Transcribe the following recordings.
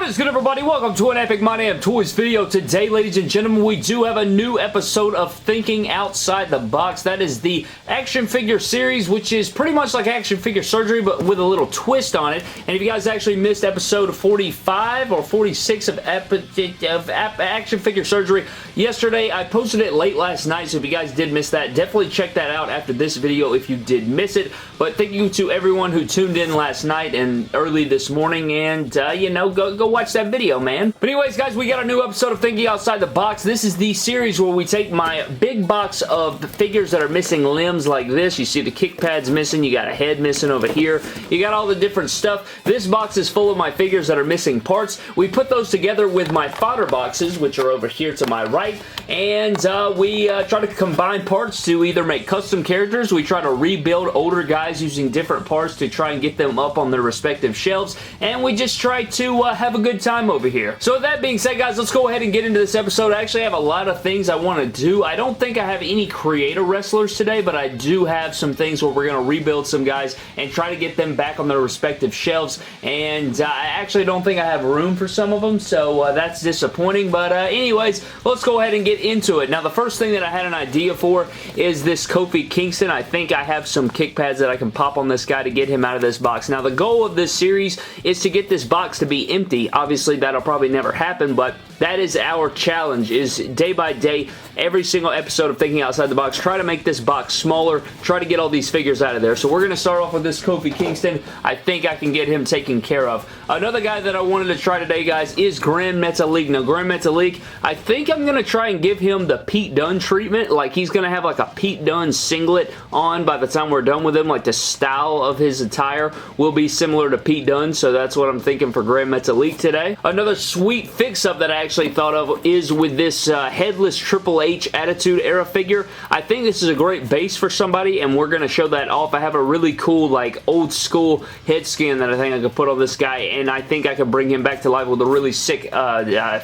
What is good, everybody? Welcome to an Epic My Damn Toys video. Today, ladies and gentlemen, we do have a new episode of Thinking Outside the Box. That is the action figure series, which is pretty much like action figure surgery, but with a little twist on it. And if you guys actually missed episode 45 or 46 of action figure surgery yesterday, I posted it late last night, so if you guys did miss that, definitely check that out after this video if you did miss it. But thank you to everyone who tuned in last night and early this morning, and, you know, go watch that video, man. But anyways, guys, we got a new episode of Thinking Outside the Box. This is the series where we take my big box of the figures that are missing limbs like this. You see the kick pads missing. You got a head missing over here. You got all the different stuff. This box is full of my figures that are missing parts. We put those together with my fodder boxes, which are over here to my right, and we try to combine parts to either make custom characters. We try to rebuild older guys using different parts to try and get them up on their respective shelves, and we just try to have a good time over here. So with that being said, guys, let's go ahead and get into this episode. I actually have a lot of things I want to do. I don't think I have any creator wrestlers today, but I do have some things where we're going to rebuild some guys and try to get them back on their respective shelves, and I actually don't think I have room for some of them, so that's disappointing. But anyways, let's go ahead and get into it. Now, the first thing that I had an idea for is this Kofi Kingston. I think I have some kick pads that I can pop on this guy to get him out of this box. Now, the goal of this series is to get this box to be empty. Obviously, that'll probably never happen, but that is our challenge, is day by day, every single episode of Thinking Outside the Box, try to make this box smaller, try to get all these figures out of there. So we're going to start off with this Kofi Kingston. I think I can get him taken care of. Another guy that I wanted to try today, guys, is Grand Metalik. Now, Grand Metalik, I think I'm going to try and give him the Pete Dunne treatment. Like, he's going to have like a Pete Dunne singlet on by the time we're done with him. Like, the style of his attire will be similar to Pete Dunne, so that's what I'm thinking for Grand Metalik today. Another sweet fix-up that I actually thought of is with this headless Triple H Attitude Era figure. I think this is a great base for somebody, and we're going to show that off. I have a really cool, like, old school head skin that I think I could put on this guy, and I think I could bring him back to life with a really sick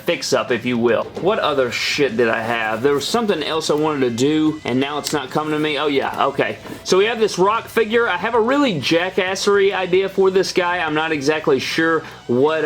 fix-up, if you will. What other shit did I have? There was something else I wanted to do, and now it's not coming to me. Oh, yeah, okay. So we have this Rock figure. I have a really jackassery idea for this guy. I'm not exactly sure what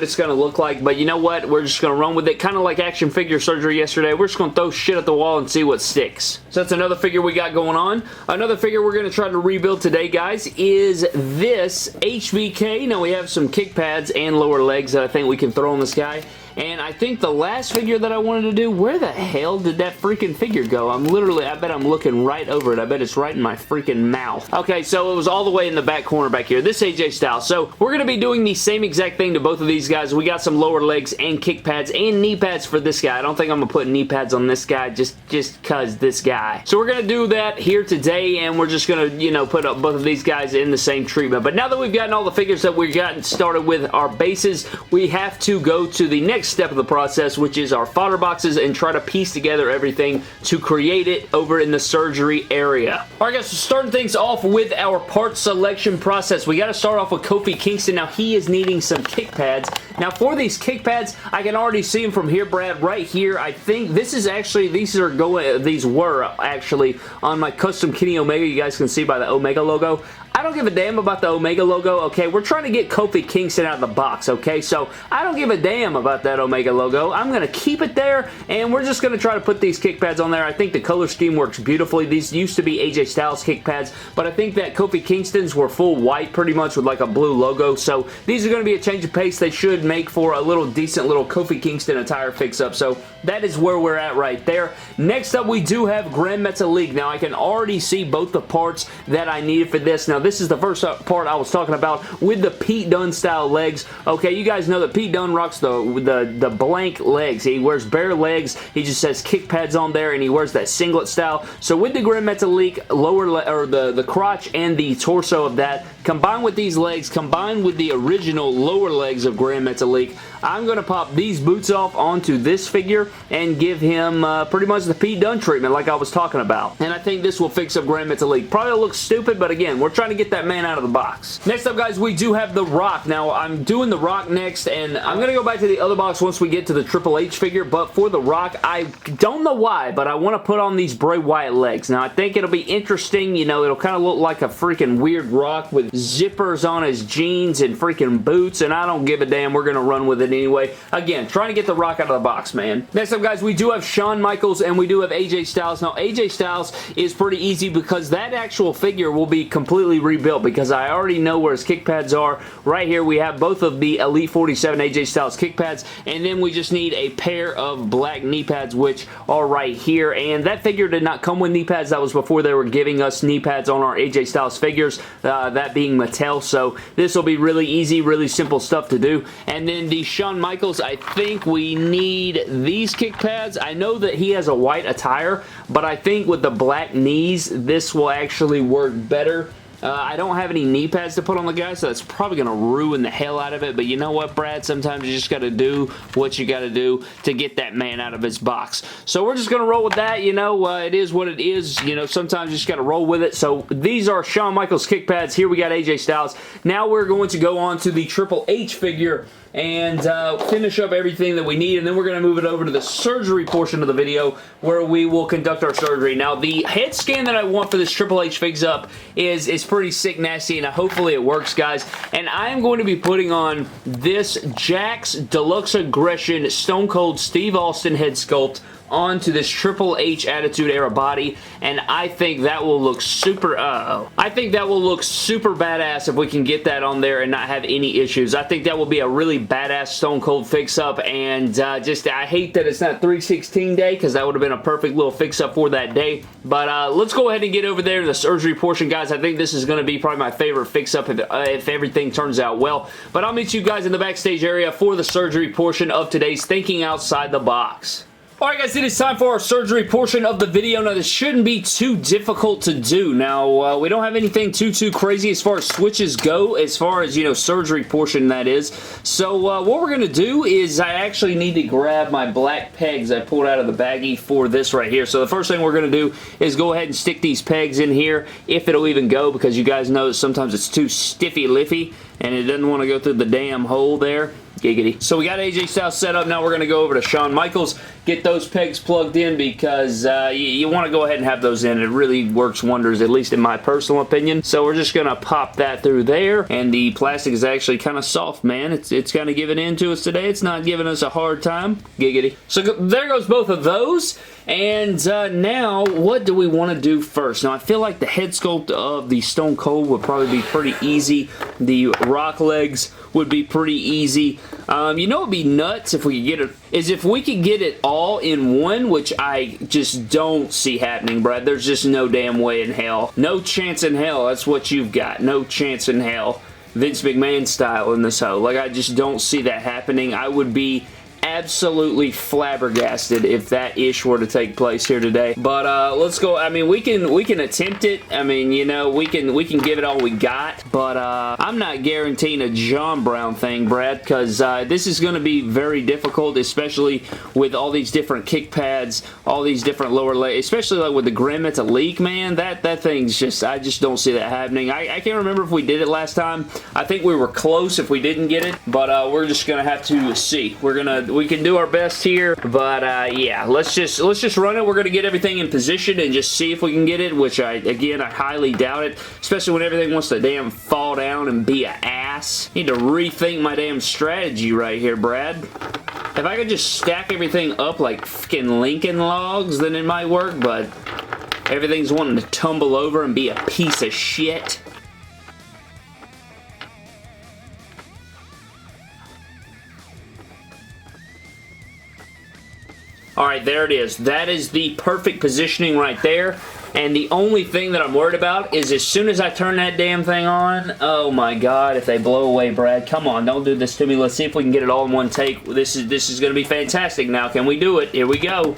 it's going to look like, but you know what? We're just going to run with it. Kind of like action figure surgery yesterday. We're just going to throw shit at the wall and see what sticks. So that's another figure we got going on. Another figure we're going to try to rebuild today, guys, is this HBK. Now, we have some kick pads and lower legs that I think we can throw on this guy. And I think the last figure that I wanted to do, where the hell did that freaking figure go? I bet I'm looking right over it. I bet it's right in my freaking mouth. Okay, so it was all the way in the back corner back here. This AJ Styles. So we're going to be doing the same exact thing to both of these guys. We got some lower legs and kick pads and knee pads for this guy. I don't think I'm going to put knee pads on this guy just because this guy. So we're going to do that here today, and we're just going to, you know, put up both of these guys in the same treatment. But now that we've gotten all the figures that we've gotten started with our bases, we have to go to the next step of the process, which is our fodder boxes, and try to piece together everything to create it over in the surgery area. Alright, guys, so starting things off with our part selection process. We got to start off with Kofi Kingston. Now, he is needing some kick pads. Now, for these kick pads, I can already see them from here, Brad, right here. I think this is actually, these were actually on my custom Kenny Omega. You guys can see by the Omega logo. I don't give a damn about the Omega logo, okay? We're trying to get Kofi Kingston out of the box, okay? So, I don't give a damn about that Omega logo. I'm going to keep it there, and we're just going to try to put these kick pads on there. I think the color scheme works beautifully. These used to be AJ Styles kick pads, but I think that Kofi Kingston's were full white pretty much with like a blue logo, so these are going to be a change of pace. They should make for a little decent little Kofi Kingston attire fix-up, so that is where we're at right there. Next up, we do have Grand Metalik. Now, I can already see both the parts that I needed for this. Now, this is the first part I was talking about with the Pete Dunne style legs. Okay, you guys know that Pete Dunne rocks the blank legs. He wears bare legs. He just has kick pads on there, and he wears that singlet style. So with the Grand Metalik the crotch and the torso of that, combined with these legs, combined with the original lower legs of Grand Metalik, I'm going to pop these boots off onto this figure and give him pretty much the Pete Dunne treatment like I was talking about. And I think this will fix up Grand Metalik. Probably looks stupid, but again, we're trying to get that man out of the box. Next up, guys, we do have The Rock. Now, I'm doing The Rock next, and I'm going to go back to the other box once we get to the Triple H figure, but for The Rock, I don't know why, but I want to put on these Bray Wyatt legs. Now, I think it'll be interesting. You know, it'll kind of look like a freaking weird Rock with zippers on his jeans and freaking boots, and I don't give a damn. We're going to run with it it anyway. Again, trying to get the rock out of the box, man. Next up, guys, we do have Shawn Michaels and we do have AJ Styles. Now, AJ Styles is pretty easy because that actual figure will be completely rebuilt because I already know where his kick pads are. Right here, we have both of the Elite 47 AJ Styles kick pads, and then we just need a pair of black knee pads, which are right here. And that figure did not come with knee pads. That was before they were giving us knee pads on our AJ Styles figures, that being Mattel. So this will be really easy, really simple stuff to do. And then the Shawn Michaels, I think we need these kick pads. I know that he has a white attire, but I think with the black knees, this will actually work better. I don't have any knee pads to put on the guy, so that's probably going to ruin the hell out of it. But you know what, Brad? Sometimes you just got to do what you got to do to get that man out of his box. So we're just going to roll with that. You know, it is what it is. You know, sometimes you just got to roll with it. So these are Shawn Michaels kick pads. Here we got AJ Styles. Now we're going to go on to the Triple H figure and finish up everything that we need, and then we're going to move it over to the surgery portion of the video where we will conduct our surgery. Now, the head scan that I want for this Triple H Figs Up is pretty sick, nasty, and hopefully it works, guys. And I am going to be putting on this Jax Deluxe Aggression Stone Cold Steve Austin head sculpt onto this Triple H Attitude Era body, and I think that will look super, I think that will look super badass if we can get that on there and not have any issues. I think that will be a really badass Stone Cold fix-up, and I hate that it's not 3/16 day, because that would have been a perfect little fix-up for that day. But let's go ahead and get over there to the surgery portion, guys. I think this is going to be probably my favorite fix-up if everything turns out well. But I'll meet you guys in the backstage area for the surgery portion of today's Thinking Outside the Box. Alright guys, it is time for our surgery portion of the video. Now this shouldn't be too difficult to do. Now we don't have anything too crazy as far as switches go, as far as, you know, surgery portion that is. So what we're going to do is I actually need to grab my black pegs I pulled out of the baggie for this right here. So the first thing we're going to do is go ahead and stick these pegs in here, if it'll even go, because you guys know that sometimes it's too stiffy-liffy and it doesn't want to go through the damn hole there. Giggity. So we got AJ Styles set up. Now we're going to go over to Shawn Michaels, get those pegs plugged in, because you want to go ahead and have those in. It really works wonders, at least in my personal opinion. So we're just going to pop that through there, and the plastic is actually kind of soft, man. It's kind of giving in to us today. It's not giving us a hard time. Giggity. So there goes both of those. And now, what do we want to do first? Now, I feel like the head sculpt of the Stone Cold would probably be pretty easy. The rock legs would be pretty easy. You know what would be nuts if we could get it, is if we could get it all in one, which I just don't see happening, Brad. There's just no damn way in hell. No chance in hell. That's what you've got. No chance in hell. Vince McMahon style in this hoe. Like, I just don't see that happening. I would be absolutely flabbergasted if that ish were to take place here today. But let's go. I mean, we can attempt it. I mean, you know, we can give it all we got. But I'm not guaranteeing a John Brown thing, Brad, because this is going to be very difficult, especially with all these different kick pads, all these different lower legs, especially like with the Grim at the leak, man. That thing's just, I just don't see that happening. I can't remember if we did it last time. I think we were close if we didn't get it, but we're just gonna have to see. We can do our best here, but yeah, let's just run it. We're gonna get everything in position and just see if we can get it, which again I highly doubt it, especially when everything wants to damn fall down and be an ass. Need to rethink my damn strategy right here, Brad. If I could just stack everything up like fucking Lincoln logs, then it might work, but everything's wanting to tumble over and be a piece of shit. Alright, there it is. That is the perfect positioning right there. And the only thing that I'm worried about is as soon as I turn that damn thing on, oh my god, if they blow away, Brad. Come on, don't do this to me. Let's see if we can get it all in one take. This is going to be fantastic now. Can we do it? Here we go.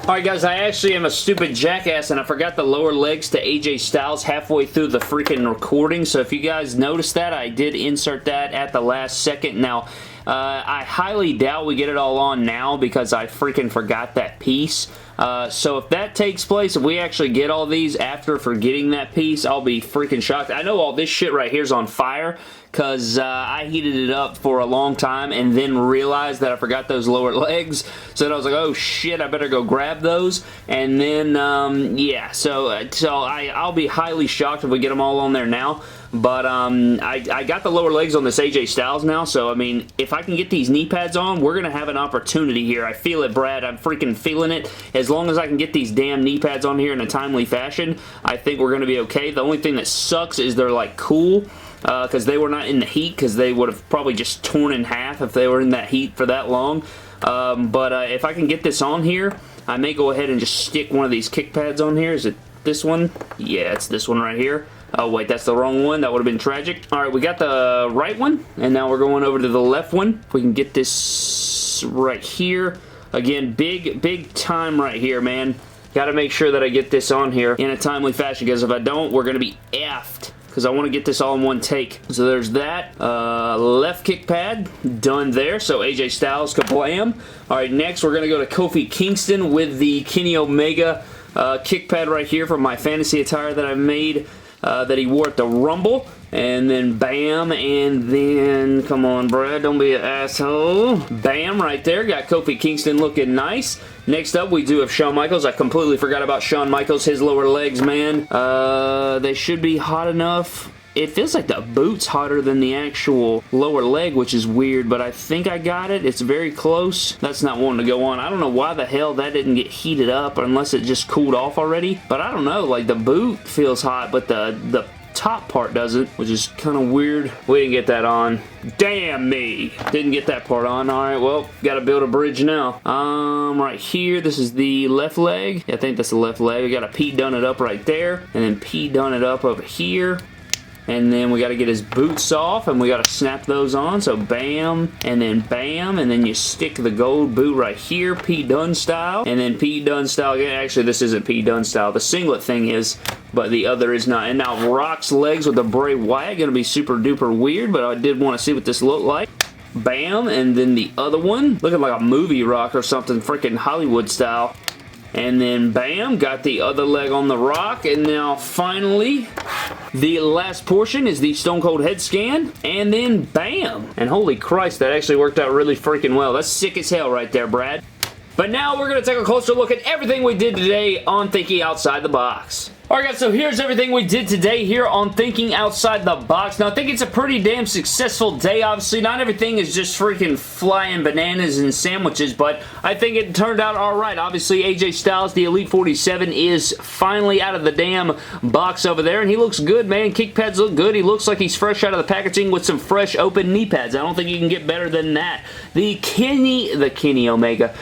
Alright guys, I actually am a stupid jackass and I forgot the lower legs to AJ Styles halfway through the freaking recording, so if you guys noticed that, I did insert that at the last second. Now, I highly doubt we get it all on now because I freaking forgot that piece. So if that takes place, if we actually get all these after forgetting that piece, I'll be freaking shocked. I know all this shit right here is on fire because I heated it up for a long time and then realized that I forgot those lower legs. So then I was like, oh shit, I better go grab those. And then, yeah, so I'll be highly shocked if we get them all on there now. But I got the lower legs on this AJ Styles now, so I mean, if I can get these knee pads on, we're going to have an opportunity here. I feel it, Brad. I'm freaking feeling it. As long as I can get these damn knee pads on here in a timely fashion, I think we're going to be okay. The only thing that sucks is they're like cool, because they were not in the heat, because they would have probably just torn in half if they were in that heat for that long. But if I can get this on here, I may go ahead and just stick one of these kick pads on here. Is it this one? Yeah, it's this one right here. Oh wait, that's the wrong one. That would have been tragic. Alright, we got the right one, and now we're going over to the left one. If we can get this right here. Again, big time right here, man. Got to make sure that I get this on here in a timely fashion, because if I don't, we're going to be effed. Because I want to get this all in one take. So there's that. Left kick pad, done there. So AJ Styles, kablam. Alright, next we're going to go to Kofi Kingston with the Kenny Omega kick pad right here from my fantasy attire that I made. That he wore at the Rumble, and then bam, and then, come on Brad, don't be an asshole, bam, right there, got Kofi Kingston looking nice. Next up, we do have Shawn Michaels. I completely forgot about Shawn Michaels, his lower legs, man. They should be hot enough. It feels like the boot's hotter than the actual lower leg, which is weird, but I think I got it. It's very close. That's not wanting to go on. I don't know why the hell that didn't get heated up unless it just cooled off already, but I don't know. Like, the boot feels hot, but the top part doesn't, which is kind of weird. We didn't get that on. Damn me. Didn't get that part on. Alright, well, gotta build a bridge now. Right here, this is the left leg. Yeah, I think that's the left leg. We got a P done it up right there, and then P done it up over here. And then we got to get his boots off, and we got to snap those on. So bam, and then you stick the gold boot right here, P. Dunne style. And then P. Dunne style. Actually, this isn't P. Dunne style. The singlet thing is, but the other is not. And now Rock's legs with the Bray Wyatt. Going to be super duper weird, but I did want to see what this looked like. Bam, and then the other one. Looking like a movie Rock or something, freaking Hollywood style. And then bam, got the other leg on the Rock. And now finally, the last portion is the Stone Cold head scan. And then bam. And holy Christ, that actually worked out really freaking well. That's sick as hell right there, Brad. But now we're going to take a closer look at everything we did today on Thinking Outside the Box. Alright guys, so here's everything we did today here on Thinking Outside the Box. Now I think it's a pretty damn successful day. Obviously not everything is just freaking flying bananas and sandwiches, but I think it turned out alright. Obviously AJ Styles, the Elite 47, is finally out of the damn box over there, and he looks good, man. Kick pads look good. He looks like he's fresh out of the packaging with some fresh open knee pads. I don't think you can get better than that. The Kenny Omega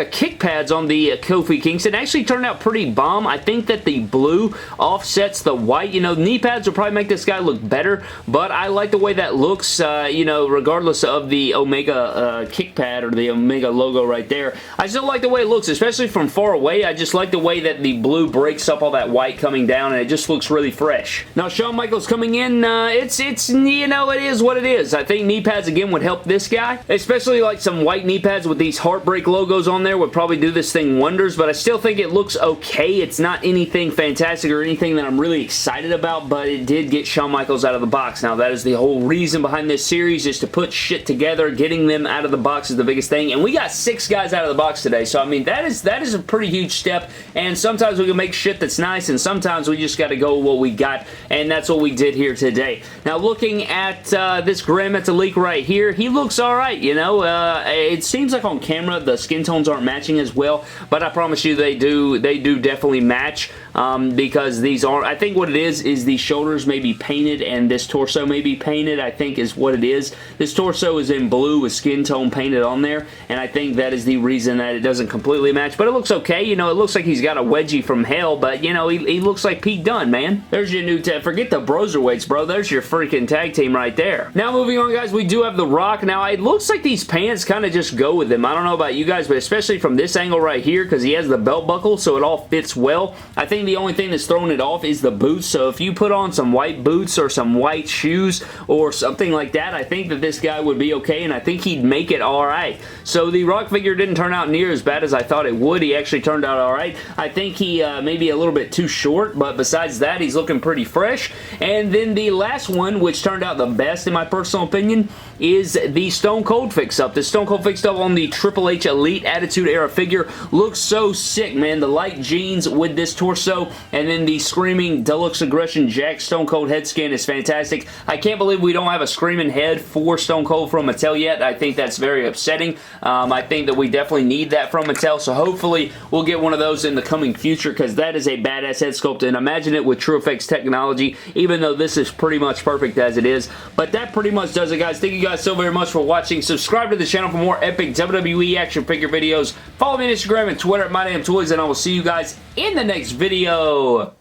kick pads on the Kofi Kingston actually turned out pretty bomb. I think that the blue offsets the white. You know, knee pads will probably make this guy look better, but I like the way that looks, you know, regardless of the Omega kick pad or the Omega logo right there. I still like the way it looks, especially from far away. I just like the way that the blue breaks up all that white coming down, and it just looks really fresh. Now, Shawn Michaels coming in, it's you know, it is what it is. I think knee pads, again, would help this guy, especially like some white knee pads with these Heartbreak logos on there would probably do this thing wonders, but I still think it looks okay. It's not anything fantastic or anything that I'm really excited about, but it did get Shawn Michaels out of the box. Now, that is the whole reason behind this series, is to put shit together. Getting them out of the box is the biggest thing, and we got 6 guys out of the box today, so I mean, that is a pretty huge step, and sometimes we can make shit that's nice, and sometimes we just got to go with what we got, and that's what we did here today. Now, looking at this Grand Metalik right here, he looks alright, you know. It seems like on camera the skin tones aren't matching as well, but I promise you they do definitely match. Because these are, I think what it is the shoulders may be painted and this torso may be painted, I think is what it is. This torso is in blue with skin tone painted on there, and I think that is the reason that it doesn't completely match, but it looks okay. You know, it looks like he's got a wedgie from hell, but you know, he looks like Pete Dunne, man. There's your new tag. Forget the Broserweights, bro. There's your freaking tag team right there. Now, moving on, guys, we do have The Rock. Now, it looks like these pants kind of just go with him. I don't know about you guys, but especially from this angle right here, because he has the belt buckle, so it all fits well. I think the the only thing that's throwing it off is the boots, so if you put on some white boots or some white shoes or something like that, I think that this guy would be okay, and I think he'd make it alright. So the Rock figure didn't turn out near as bad as I thought it would. He actually turned out alright. I think he may be a little bit too short, but besides that, he's looking pretty fresh. And then the last one, which turned out the best in my personal opinion, is the Stone Cold fix-up. The Stone Cold fix-up on the Triple H Elite Attitude Era figure looks so sick, man. The light jeans with this torso, and then the Screaming Deluxe Aggression Jack Stone Cold head scan is fantastic. I can't believe we don't have a screaming head for Stone Cold from Mattel yet. I think that's very upsetting. I think that we definitely need that from Mattel, so hopefully we'll get one of those in the coming future, because that is a badass head sculpt, and imagine it with TrueFX technology, even though this is pretty much perfect as it is. But that pretty much does it, guys. Thank you guys so very much for watching. Subscribe to the channel for more epic WWE action figure videos. Follow me on Instagram and Twitter at MyDamnToys, and I will see you guys in the next video.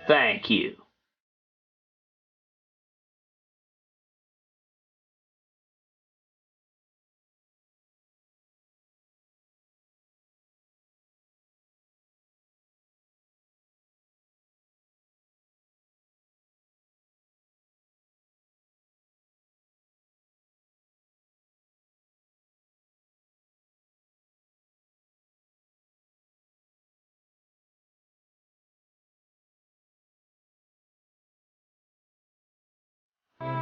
Thank you.